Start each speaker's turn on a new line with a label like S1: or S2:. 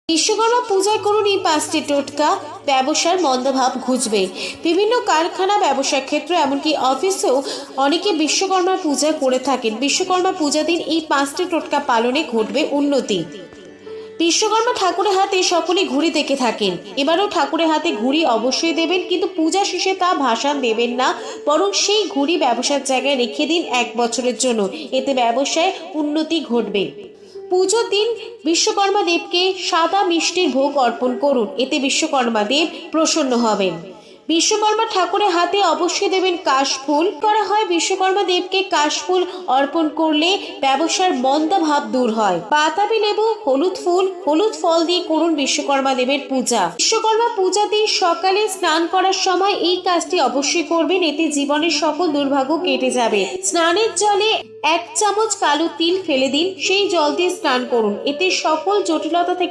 S1: বিশ্বকর্মা পূজায় করুন এই 5টি টোটকা, ব্যবসার মন্দভাব ঘুচবে। বিভিন্ন কারখানা, ব্যবসার ক্ষেত্র, এমনকি অফিসেও অনেকে বিশ্বকর্মা পূজা করে থাকেন। বিশ্বকর্মা পূজা দিন এই 5টি টোটকা পালনে ঘটবে উন্নতি। বিশ্বকর্মা ঠাকুরের হাতে সকলেই ঘুড়ি দেখে থাকেন। এবারও ঠাকুরের হাতে ঘুড়ি অবশ্যই দেবেন, কিন্তু পূজা শেষে তা ভাসান দেবেন না, বরং সেই ঘুড়ি ব্যবসার জায়গায় রেখে দিন 1 বছরের জন্য। এতে ব্যবসায় উন্নতি ঘটবে। পুজোর দিন বিশ্বকর্মা দেবকে সাদা মিষ্টির ভোগ অর্পণ করুন, এতে বিশ্বকর্মা দেব প্রসন্ন হবেন। বিশ্বকর্মা ঠাকুরের হাতে অবশ্যই দেবেন কাশফুল। করা হয় বিশ্বকর্মা দেবকে কাশফুল অর্পণ করলে ব্যবসার মন্দা ভাব দূর হয়। বাতাবি লেবু, হলুদ ফুল, হলুদ ফল দিয়ে করুন বিশ্বকর্মা দেবের পূজা। বিশ্বকর্মা পূজা দিন সকালে স্নান করার সময় এই কাজটি অবশ্যই করবেন, এতে জীবনের সকল দুর্ভাগ্য কেটে যাবে। স্নানের জলে 1 চামচ কালো তিল ফেলে দিন, সেই জল দিয়ে স্নান করুন, এতে সকল জটিলতা থেকে